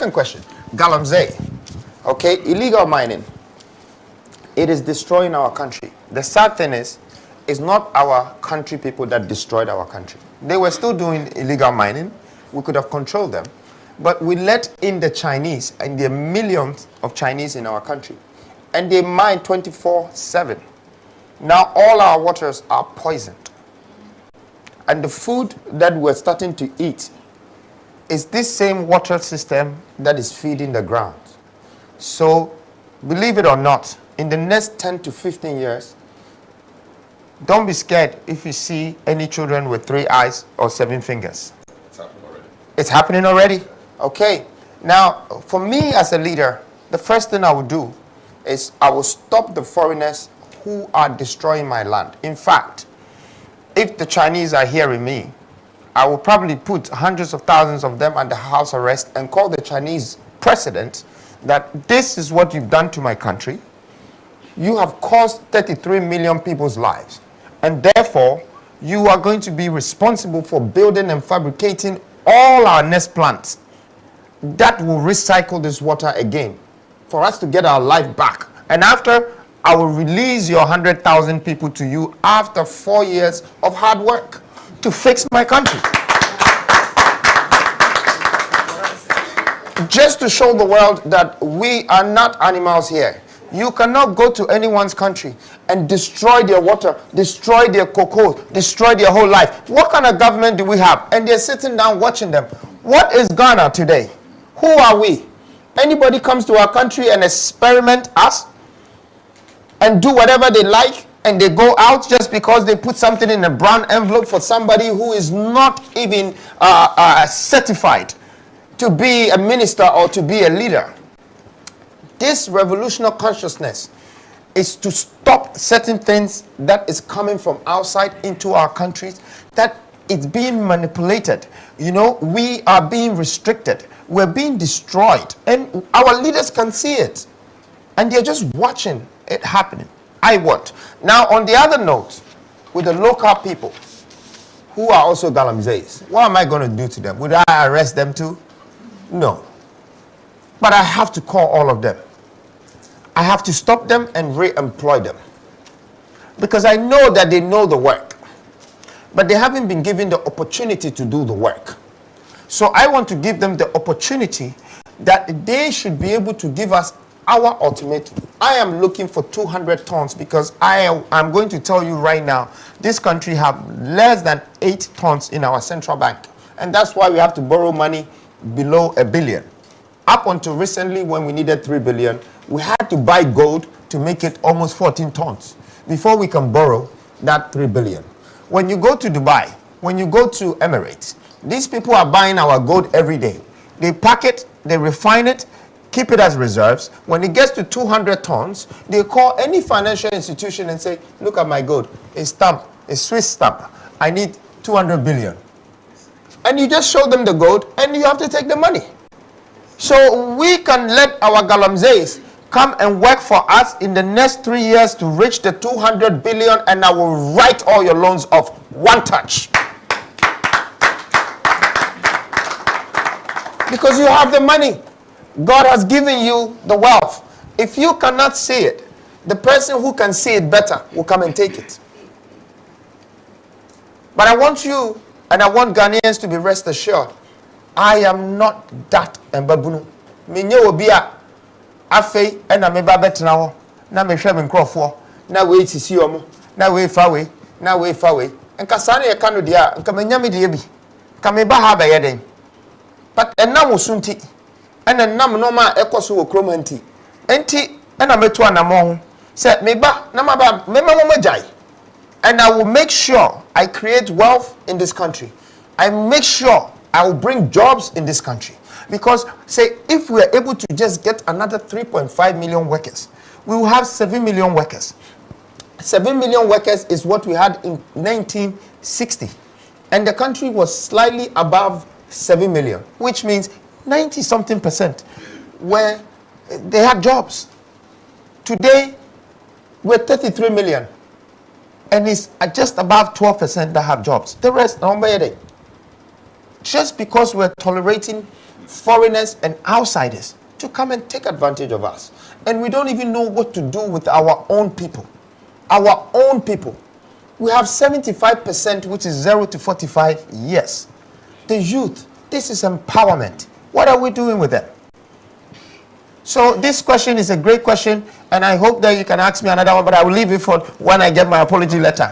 Second question, Galamsey. Okay, illegal mining. It is destroying our country. The sad thing is, it's not our country people that destroyed our country. They were still doing illegal mining. We could have controlled them. But we let in the Chinese, and there are millions of Chinese in our country. And they mine 24/7. Now all our waters are poisoned. And the food that we're starting to eat is this same water system that is feeding the ground. So, believe it or not, in the next 10 to 15 years, don't be scared if you see any children with 3 eyes or 7 fingers. It's happening already. It's happening already? Okay. Now, for me as a leader, the first thing I will do is I will stop the foreigners who are destroying my land. In fact, if the Chinese are hearing me, I will probably put hundreds of thousands of them under house arrest and call the Chinese president that this is what you've done to my country. You have caused 33 million people's lives. And therefore, you are going to be responsible for building and fabricating all our nest plants that will recycle this water again for us to get our life back. And after, I will release your 100,000 people to you after 4 years of hard work to fix my country. Just to show the world that we are not animals here. You cannot go to anyone's country and destroy their water, destroy their cocoa, destroy their whole life. What kind of government do we have? And they're sitting down watching them. What is Ghana today? Who are we? Anybody comes to our country and experiment us and do whatever they like, and they go out just because they put something in a brown envelope for somebody who is not even certified to be a minister or to be a leader. This revolutionary consciousness is to stop certain things that is coming from outside into our countries, that it's being manipulated. You know, we are being restricted. We're being destroyed. And our leaders can see it. And they're just watching it happening. I want. Now, on the other note, with the local people who are also Galamseys, what am I going to do to them? Would I arrest them too? No. But I have to call all of them. I have to stop them and re-employ them. Because I know that they know the work. But they haven't been given the opportunity to do the work. So I want to give them the opportunity that they should be able to give us our ultimatum. I am looking for 200 tons because I'm going to tell you right now, this country have less than 8 tons in our central bank. And that's why we have to borrow money below $1 billion. Up until recently, when we needed 3 billion, we had to buy gold to make it almost 14 tons before we can borrow that 3 billion. When you go to Dubai, when you go to Emirates, these people are buying our gold every day. They pack it, they refine it, keep it as reserves. When it gets to 200 tons, they call any financial institution and say, look at my gold, it's stamped, it's Swiss stamp. I need 200 billion. And you just show them the gold and you have to take the money. So we can let our Galamseys come and work for us in the next 3 years to reach the 200 billion, and I will write all your loans off one touch. Because you have the money. God has given you the wealth. If you cannot see it, the person who can see it better will come and take it. But I want you, and I want Ghanaians to be rest assured, I am not that embabunu. Minye obia afei ena meba betena ho na mehwe me nkrofo na we sisi omo na we fa we na we fa we enka sa na ye ka no dia enka manya me dia bi ka me ba ha ba ye den but enam osunti ena nam no ma ekoso wo kromanti enti ena metu anamo ho se me ba na ma ba me ma mo majai, and I will make sure I create wealth in this country. I make sure I will bring jobs in this country. Because, say, if we are able to just get another 3.5 million workers, we will have 7 million workers. 7 million workers is what we had in 1960. And the country was slightly above 7 million, which means 90-something% where they had jobs. Today, we're 33 million. And it's just above 12% that have jobs. The rest, just because we're tolerating foreigners and outsiders to come and take advantage of us. And we don't even know what to do with our own people. Our own people. We have 75%, which is 0 to 45 years. The youth, this is empowerment. What are we doing with them? So this question is a great question, and I hope that you can ask me another one, but I will leave it for when I get my apology letter.